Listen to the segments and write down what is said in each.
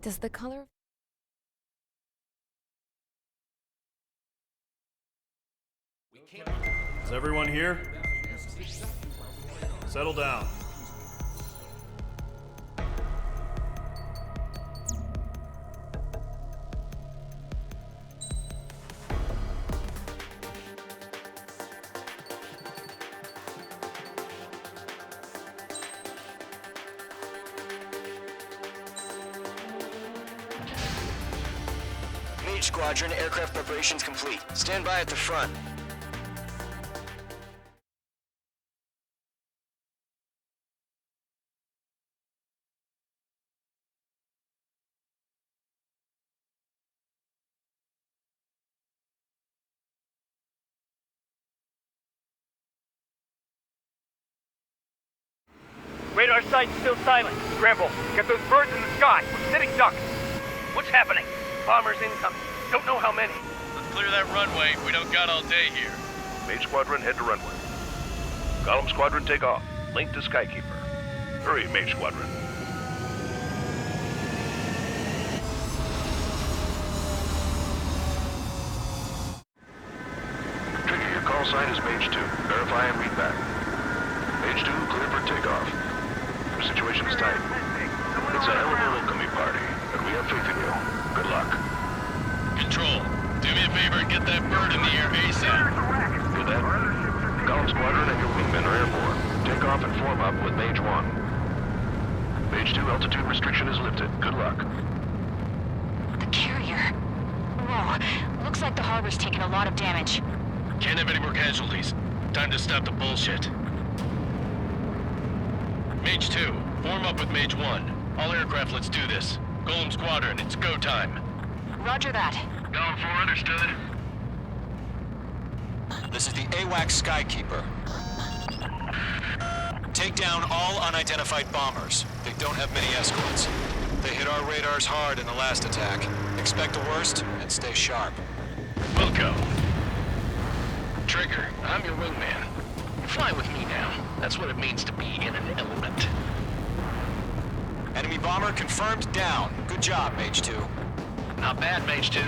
Does the color... Is everyone here? Settle down. Mage Squadron, aircraft preparations complete. Stand by at the front. Radar site's still silent. Scramble. Get those birds in the sky. We're sitting ducks. What's happening? Bombers incoming. Don't know how many. Let's clear that runway. We don't got all day here. Mage Squadron, head to runway. Column Squadron, take off. Link to Skykeeper. Hurry, Mage Squadron. Trigger, your call sign is Mage 2. Verify and read back. Mage 2, clear for takeoff. Your situation is tight. It's a hell of a welcoming party, but we have faith in you. Good luck. Control, do me a favor and get that bird in the air ASAP. Hear that? Column Squadron and your wingmen are airborne. Take off and form up with Mage 1. Mage 2, altitude restriction is lifted. Good luck. The carrier. Whoa, looks like the harbor's taken a lot of damage. Can't have any more casualties. Time to stop the bullshit. Mage 2, form up with Mage 1. All aircraft, let's do this. Golem Squadron, it's go time. Roger that. Going for understood. This is the AWACS Skykeeper. Take down all unidentified bombers. They don't have many escorts. They hit our radars hard in the last attack. Expect the worst and stay sharp. Wilco. Trigger, I'm your wingman. Fly with me now. That's what it means to be in an element. Enemy bomber confirmed down. Good job, Mage 2. Not bad, Mage 2.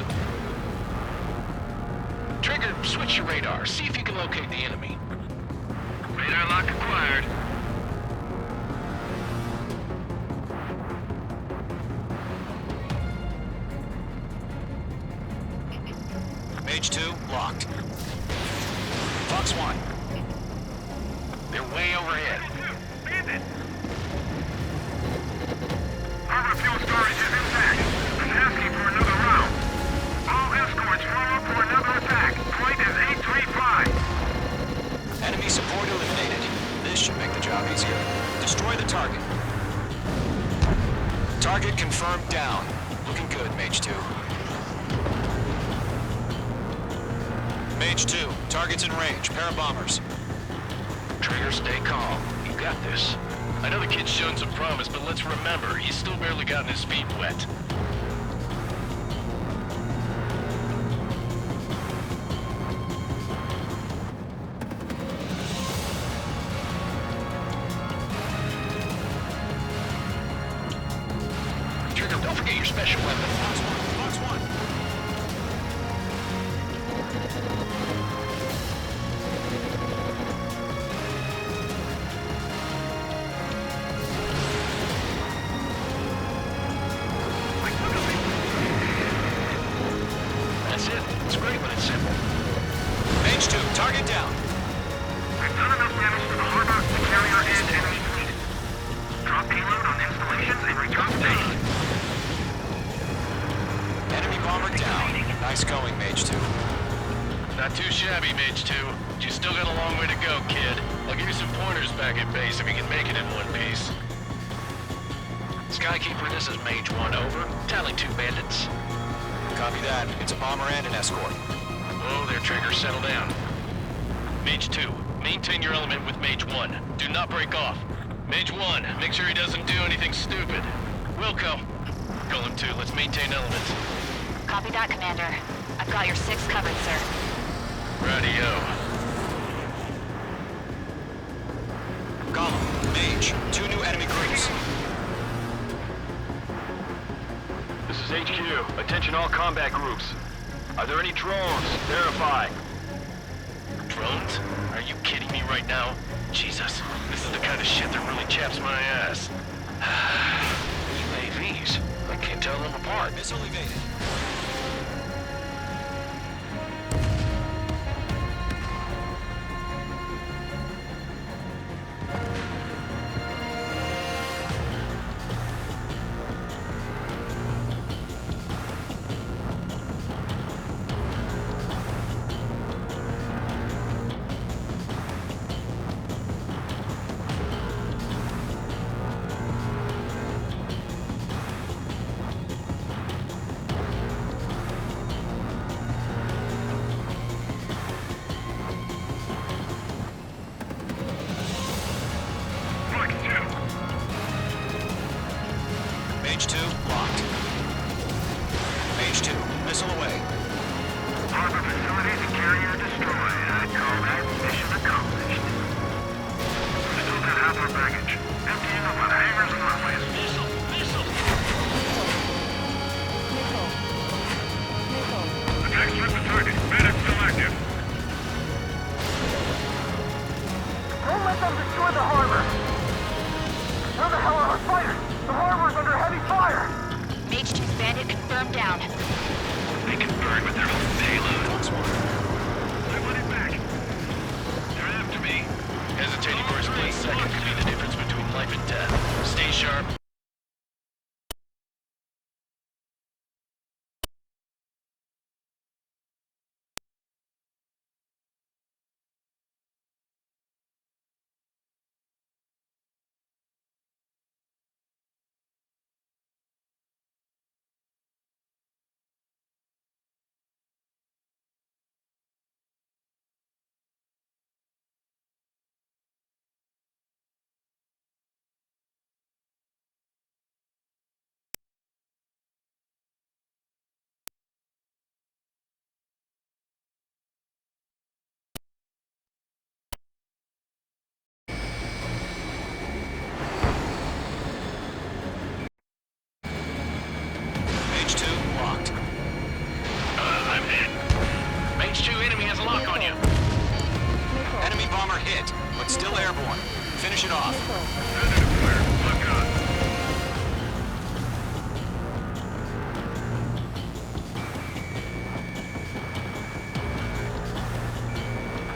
Trigger, switch your radar. See if you can locate the enemy. Radar lock acquired. Mage 2, locked. Fox 1. They're way overhead. Bandit! Harbor fuel storage is intact. I'm asking for another round. All escorts form up for another attack. Point is 835. Enemy support eliminated. This should make the job easier. Destroy the target. Target confirmed down. Looking good, Mage 2. Mage 2, target's in range. Pair of bombers. Trigger, stay calm. You got this. I know the kid's shown some promise, but let's remember, he's still barely gotten his feet wet. Trigger, don't forget your special weapon. Fox 1, Fox 1. That's it. It's great when it's simple. Mage 2, target down. We've done enough damage to the harbor, the carrier, and enemy fleet. Drop payload on installations and return station. Enemy bomber down. Nice going, Mage 2. Not too shabby, Mage 2. But you still got a long way to go, kid. I'll give you some pointers back at base if you can make it in one piece. Skykeeper, this is Mage 1, over. Tally 2 bandits. Copy that. It's a bomber and an escort. Oh, their triggers, settle down. Mage 2, maintain your element with Mage 1. Do not break off. Mage 1, make sure he doesn't do anything stupid. Wilco. Golem 2, let's maintain element. Copy that, Commander. I've got your 6 covered, sir. Radio. Golem, Mage, 2 new enemy groups. Attention all combat groups. Are there any drones? Verify. Drones? Are you kidding me right now? Jesus, this is the kind of shit that really chaps my ass. UAVs. I can't tell them apart. Missile evaded. Mage 2, locked. Mage 2, missile away. Harbor facilities and carrier destroyed. I call that mission accomplished. We still got half our baggage. Emptying up on hangars and runways. Missile! Missile! Attack strip to target. Medic still active. Don't let them destroy the harbor! Where the hell are our fighters? The harbor's under heavy fire! Mage 2's bandit confirmed down. They can burn with their own payload. I want it back. They're after me. Hesitating for a split second could be the difference between life and death. Stay sharp. Mage 2, locked. I'm hit. Mage 2 enemy has a lock on you. Enemy bomber hit, but still airborne. Finish it off. Positive flare. Lock on.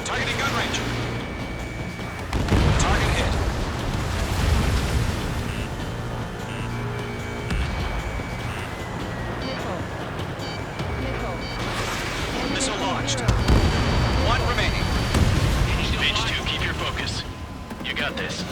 Targeting gun range. Target hit. Missile launched. One remaining. Mage 2, keep your focus. You got this.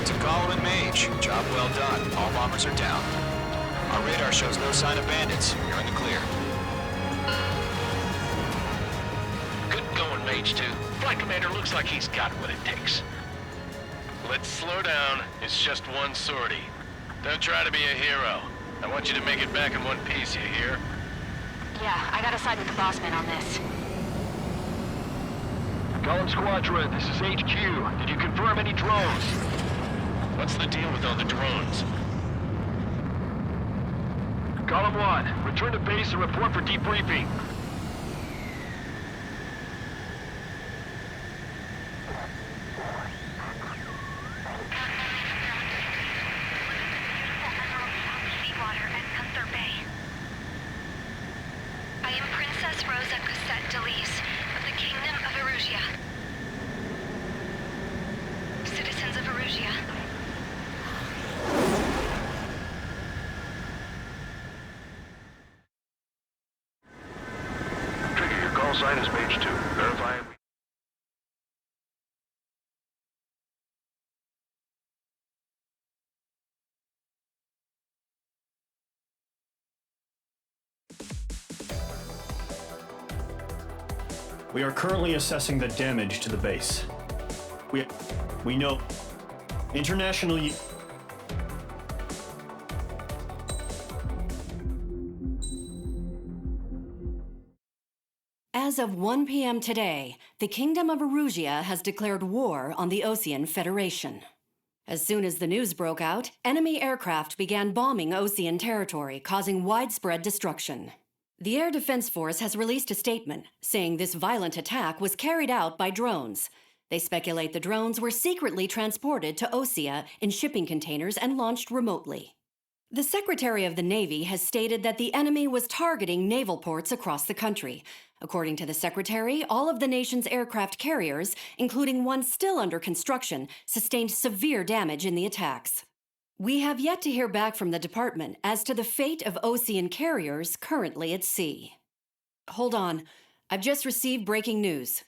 Takalo and Mage. Job well done. All bombers are down. Our radar shows no sign of bandits. You're in the clear. Good going, Mage 2. Flight Commander looks like he's got what it takes. Let's slow down. It's just one sortie. Don't try to be a hero. I want you to make it back in one piece, you hear? Yeah, I gotta side with the boss man on this. Column Squadron, this is HQ. Did you confirm any drones? What's the deal with all the drones? Column 1, return to base and report for debriefing. Seawater at Gunther Bay. I am Princess Rosa Cosette Delise of the Kingdom of Erusia. Citizens of Erusia. Trigger, your call sign is Mage 2. Verify and... We are currently assessing the damage to the base. We know international As of 1 p.m. today, the Kingdom of Erusia has declared war on the Osean Federation. As soon as the news broke out, enemy aircraft began bombing Osean territory, causing widespread destruction. The Air Defense Force has released a statement saying this violent attack was carried out by drones. They speculate the drones were secretly transported to Osea in shipping containers and launched remotely. The Secretary of the Navy has stated that the enemy was targeting naval ports across the country. According to the Secretary, all of the nation's aircraft carriers, including one still under construction, sustained severe damage in the attacks. We have yet to hear back from the department as to the fate of Osean carriers currently at sea. Hold on, I've just received breaking news.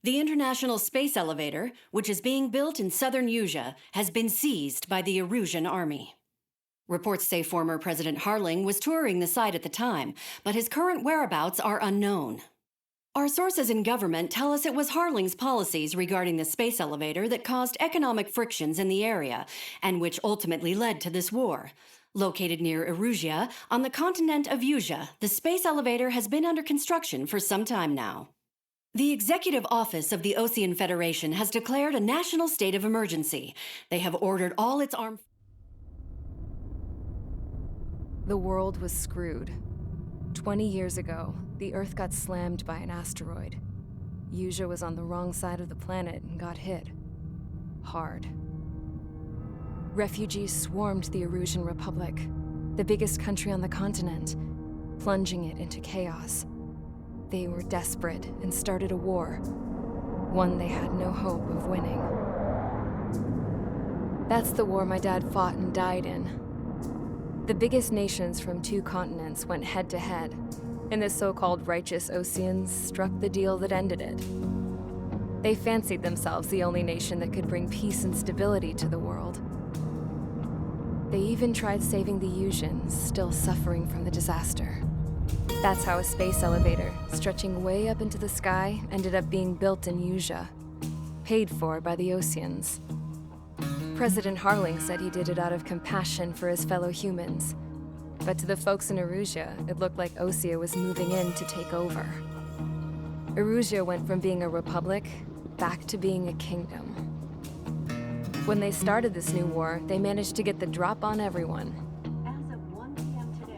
The International Space Elevator, which is being built in southern Erusia, has been seized by the Erusian army. Reports say former President Harling was touring the site at the time, but his current whereabouts are unknown. Our sources in government tell us it was Harling's policies regarding the space elevator that caused economic frictions in the area, and which ultimately led to this war. Located near Erusia, on the continent of Erusia, the space elevator has been under construction for some time now. The Executive Office of the Osean Federation has declared a national state of emergency. They have ordered all its armed... The world was screwed. 20 years ago, the Earth got slammed by an asteroid. Erusia was on the wrong side of the planet and got hit. Hard. Refugees swarmed the Erusian Republic, the biggest country on the continent, plunging it into chaos. They were desperate and started a war, one they had no hope of winning. That's the war my dad fought and died in. The biggest nations from 2 continents went head-to-head, and the so-called righteous Oseans struck the deal that ended it. They fancied themselves the only nation that could bring peace and stability to the world. They even tried saving the Erusians, still suffering from the disaster. That's how a space elevator, stretching way up into the sky, ended up being built in Erusia, paid for by the Oseans. President Harling said he did it out of compassion for his fellow humans. But to the folks in Erusia, it looked like Osea was moving in to take over. Erusia went from being a republic back to being a kingdom. When they started this new war, they managed to get the drop on everyone.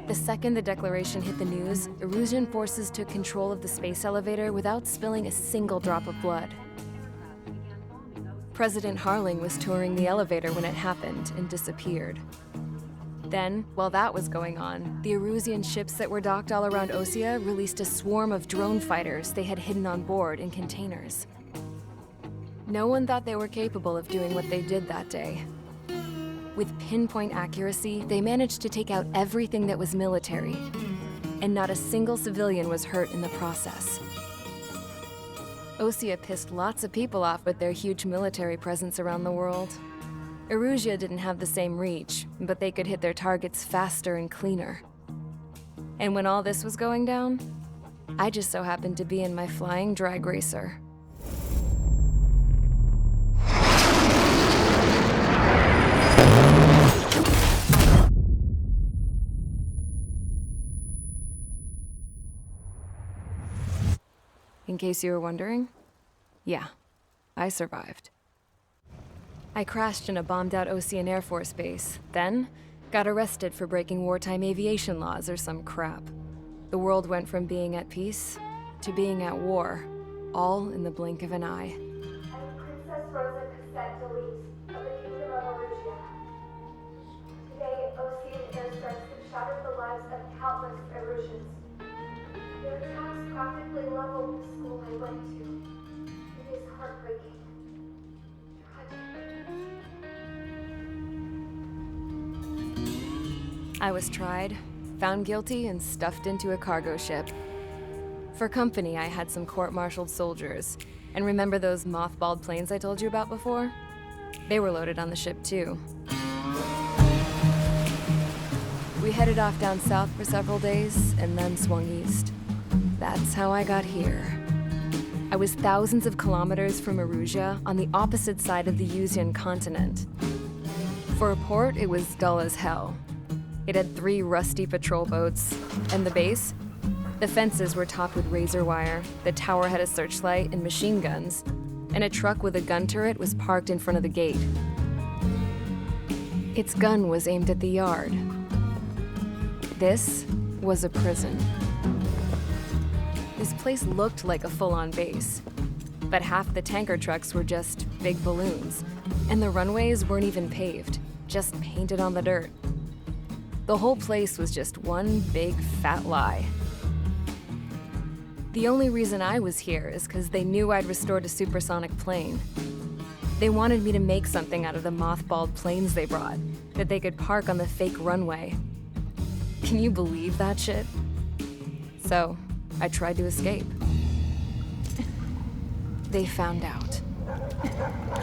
The second the declaration hit the news, Erusian forces took control of the space elevator without spilling a single drop of blood. President Harling was touring the elevator when it happened and disappeared. Then, while that was going on, the Erusian ships that were docked all around Osea released a swarm of drone fighters they had hidden on board in containers. No one thought they were capable of doing what they did that day. With pinpoint accuracy, they managed to take out everything that was military, and not a single civilian was hurt in the process. Osea pissed lots of people off with their huge military presence around the world. Erusia didn't have the same reach, but they could hit their targets faster and cleaner. And when all this was going down, I just so happened to be in my flying drag racer. In case you were wondering, yeah, I survived. I crashed in a bombed-out Osean Air Force base, then got arrested for breaking wartime aviation laws or some crap. The world went from being at peace to being at war, all in the blink of an eye. I'm Princess Rosa Cassette Delise of the Kingdom of Erusia. Today, Osean airstrikes have shattered the lives of countless Erusians. Their attacks practically leveled the school I went to. It is heartbreaking. Tragic. I was tried, found guilty, and stuffed into a cargo ship. For company, I had some court-martialed soldiers. And remember those mothballed planes I told you about before? They were loaded on the ship, too. We headed off down south for several days, and then swung east. That's how I got here. I was thousands of kilometers from Erusia, on the opposite side of the Erusian continent. For a port, it was dull as hell. It had 3 rusty patrol boats, and the base? The fences were topped with razor wire, the tower had a searchlight and machine guns, and a truck with a gun turret was parked in front of the gate. Its gun was aimed at the yard. This was a prison. This place looked like a full-on base, but half the tanker trucks were just big balloons, and the runways weren't even paved, just painted on the dirt. The whole place was just one big fat lie. The only reason I was here is because they knew I'd restored a supersonic plane. They wanted me to make something out of the mothballed planes they brought, that they could park on the fake runway. Can you believe that shit? So, I tried to escape. They found out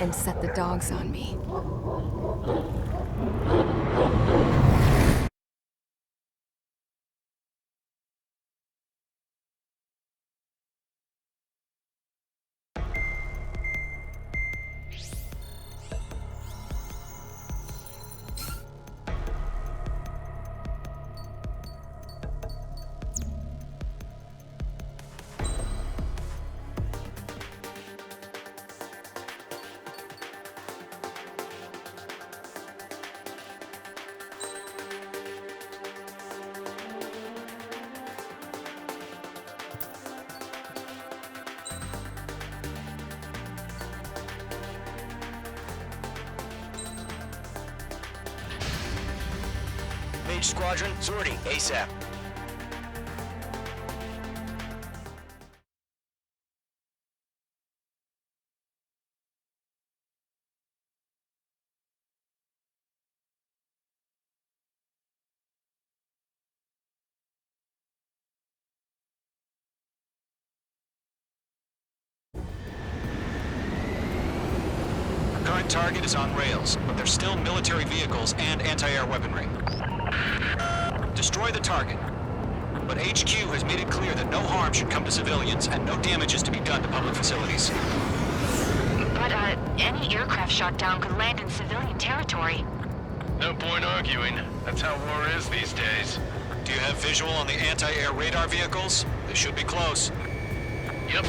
and set the dogs on me. Mage Squadron, sortie, ASAP. Current target is on rails, but there's still military vehicles and anti-air weaponry. Destroy the target. But HQ has made it clear that no harm should come to civilians and no damage is to be done to public facilities. But, any aircraft shot down could land in civilian territory. No point arguing. That's how war is these days. Do you have visual on the anti-air radar vehicles? They should be close. Yep.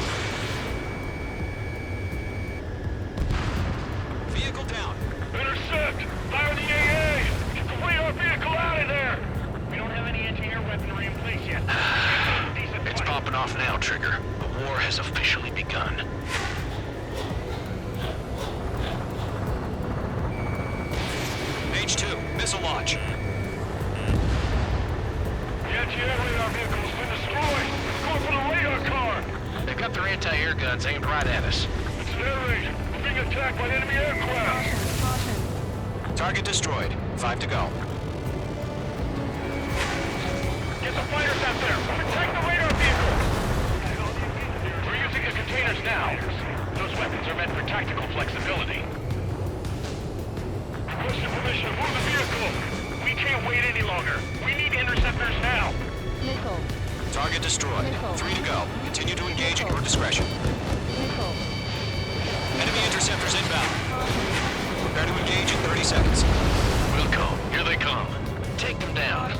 Vehicle down. Intercept! Fire the AA! Get the radar vehicle out of there! We don't have any anti-air weaponry in place yet. It's popping off now, Trigger. The war has officially begun. H2, missile launch. The anti-air radar vehicle has been destroyed! Going for the radar car! They've got their anti-air guns aimed right at us. It's an air raid! We're being attacked by enemy aircraft! Target destroyed. 5 to go. Get the fighters out there! Protect the radar vehicle! We're using the containers now. Those weapons are meant for tactical flexibility. Requesting permission to move the vehicle! We can't wait any longer. We need interceptors now! Nickel. Target destroyed. Nickel. 3 to go. Continue to engage at your discretion. Nickel. Enemy interceptors inbound. Prepare to engage in 30 seconds. Wilco, here they come. Take them down.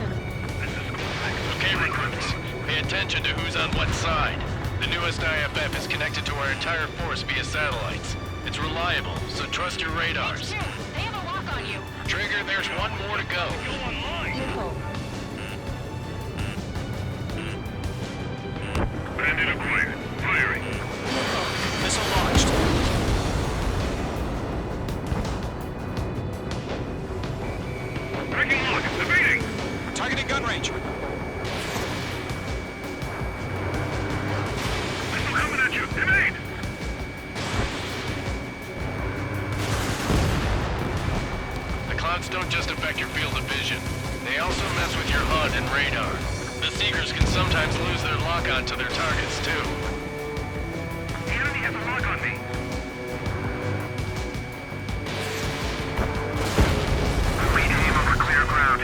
Okay, recruits. Pay attention to who's on what side. The newest IFF is connected to our entire force via satellites. It's reliable, so trust your radars. They have a lock on you. Trigger, there's one more to go. Nickel. Bandit acquired. Firing. Missile launched. Breaking lock. Evading. Targeting gun range. Missile coming at you. Evade. The clouds don't just affect your field of vision. They also mess with your HUD and radar. The Seekers can sometimes lose their lock-on to their targets, too. The enemy has a lock on me. Lead aim over clear ground.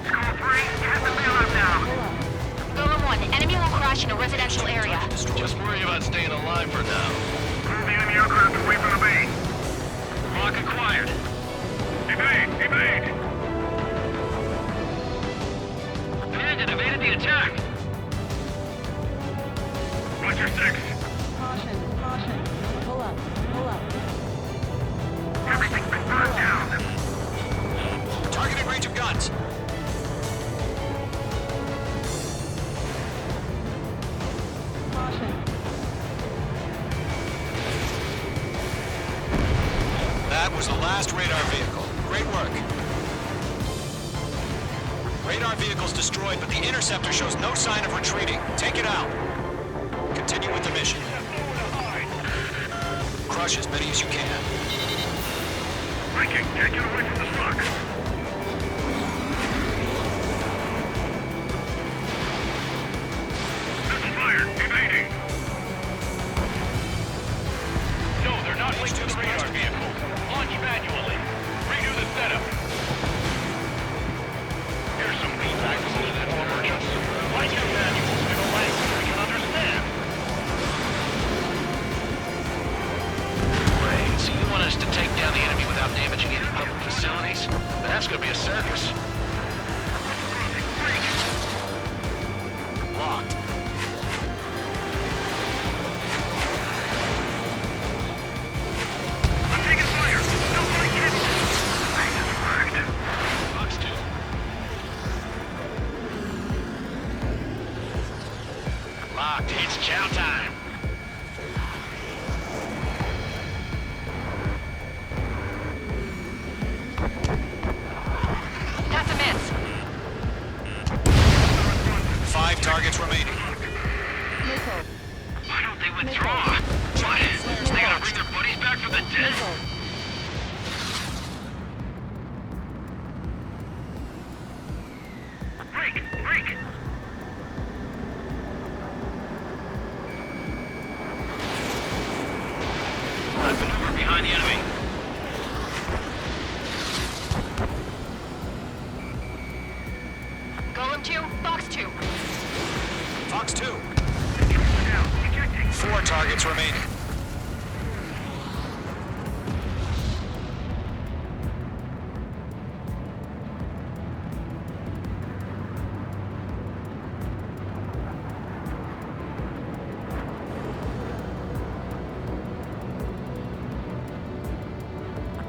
Skull 3, get the bailout now. Golem 1, enemy will crash in a residential area. Just worry about staying alive for now. Move the enemy aircraft away from the base. Lock acquired. Evade! Evade! Bandit evaded the attack. Sector 6. Caution, caution. Pull up, pull up. Everything's been burned down. Targeting range of guns. Caution. That was the last radar vehicle. Great work. Radar vehicle's destroyed, but the interceptor shows no sign of retreating. Take it out. Continue with the mission. Crush as many as you can. Breaking, can't get away from the truck. Missile fire, evading. No, they're not linked to the radar vehicle. Launch manually. Redo the setup. Here's some feedback from the network merchants. Write your manuals in a language we can understand. Wait, so you want us to take down the enemy without damaging any public facilities? That's gonna be a circus. Locked. I'm taking fire. Nobody hit me. I just worked. Box 2. Locked. It's chow time. That's a miss. 5 targets remaining. Missile. Why don't they withdraw? What? They gotta bring their buddies back from the dead? Missile. Break! Break! I've maneuvered behind the enemy. Golem 2, Box 2. Fox 2. Down. Ejecting. 4 targets remaining.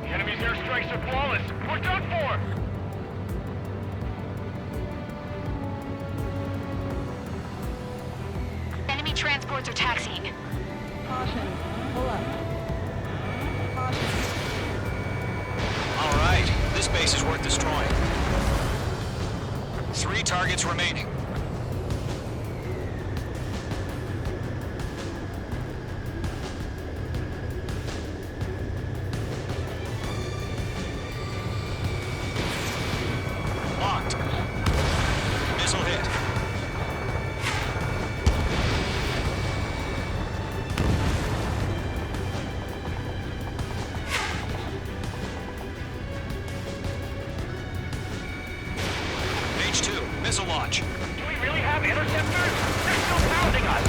The enemy's airstrikes are flawless. We're done for! Enemy transports are taxiing. Caution. Pull up. Caution. All right, this base is worth destroying. 3 targets remaining. Locked. Missile hit. H2, missile launch. Do we really have interceptors? They're still pounding us!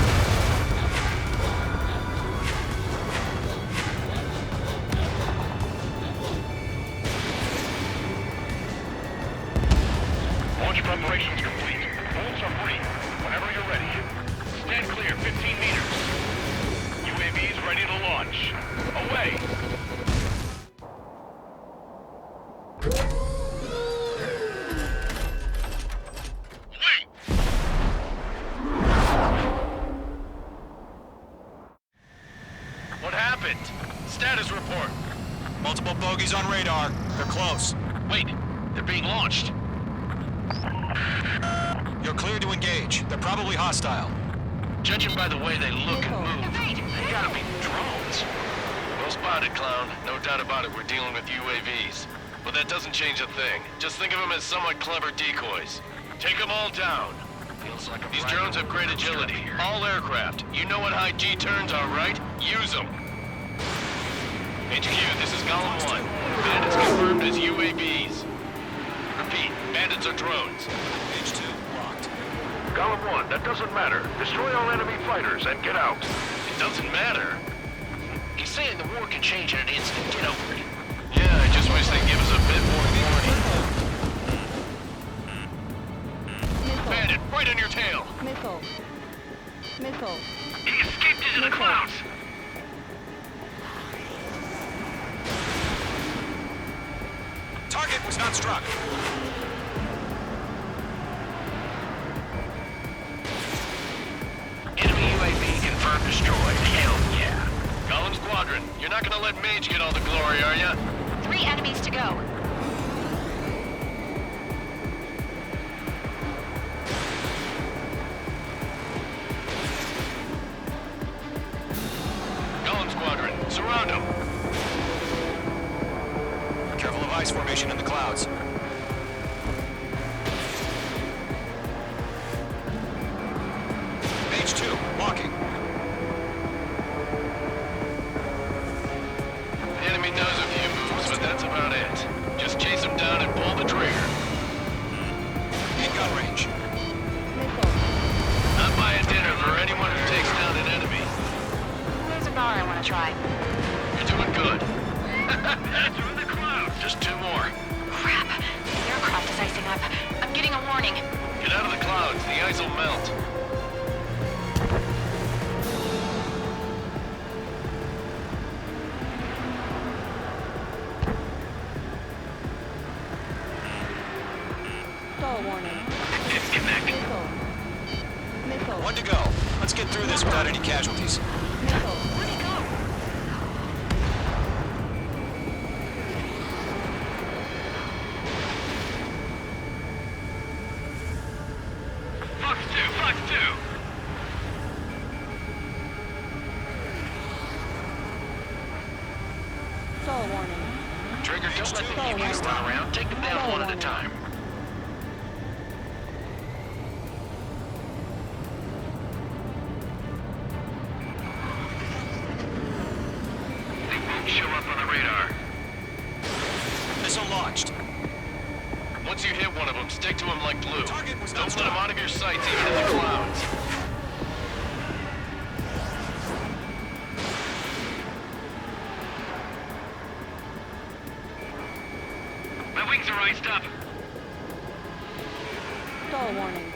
Launch preparations complete. Bolts are free. Whenever you're ready. Stand clear, 15 meters. UAVs ready to launch. Away! What happened? Status report. Multiple bogies on radar. They're close. Wait, they're being launched. You're clear to engage. They're probably hostile. Judging by the way they look and move, they gotta be drones. Well spotted, clown. No doubt about it, we're dealing with UAVs. But that doesn't change a thing. Just think of them as somewhat clever decoys. Take them all down. Feels like These drones have great agility. All aircraft. You know what high G turns are, right? Use them. HQ, this is Golem 1. Bandits confirmed as UAVs. Repeat, bandits are drones. H2, locked. Golem 1, that doesn't matter. Destroy all enemy fighters and get out. It doesn't matter. He's saying the war can change in an instant. Get over it. Yeah, I just wish they'd give us a bit more warning. Missile. Bandit, right on your tail. Missile. Missile. He escaped into the clouds! Target was not struck. Enemy UAV confirmed destroyed. Hell yeah. Column Squadron, you're not gonna let Mage get all the glory, are ya? 3 enemies to go. Column Squadron, surround them. Careful of ice formation in the clouds. Mage 2, walking. The enemy knows a few moves, but that's about it. Just chase them down and pull the trigger. In gun range. Not buying dinner for anyone who takes down an enemy. There's a bar I want to try. You're doing good. Through the clouds! Just 2 more. Crap. The aircraft is icing up. I'm getting a warning. Get out of the clouds. The ice will melt. Stall warning. Disconnect. Missile. Missile. 1 to go. Let's get through this without any casualties. Missile. Where'd he go? Fox 2, Fox 2! Stall warning. Trigger, don't let the Stall EVs warning. run around. Take them down Stall one at a warning. time. They won't show up on the radar. Missile launched. Once you hit one of them, stick to them like glue. Target was Don't not let them struck. out of your sights, even in the clouds. My wings are iced up. Stall warning.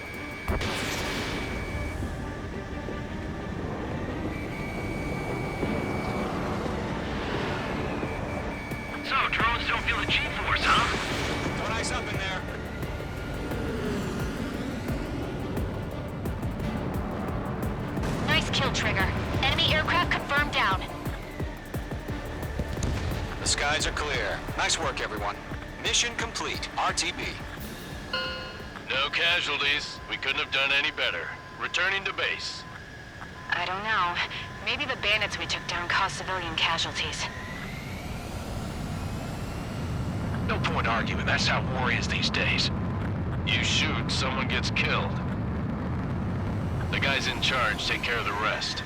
So, drones don't feel the G-force, huh? Don't ice up in there. Nice kill, Trigger. Enemy aircraft confirmed down. The skies are clear. Nice work, everyone. Mission complete. RTB. No casualties. We couldn't have done any better. Returning to base. I don't know. Maybe the bandits we took down caused civilian casualties. No point arguing. That's how war is these days. You shoot, someone gets killed. The guys in charge take care of the rest.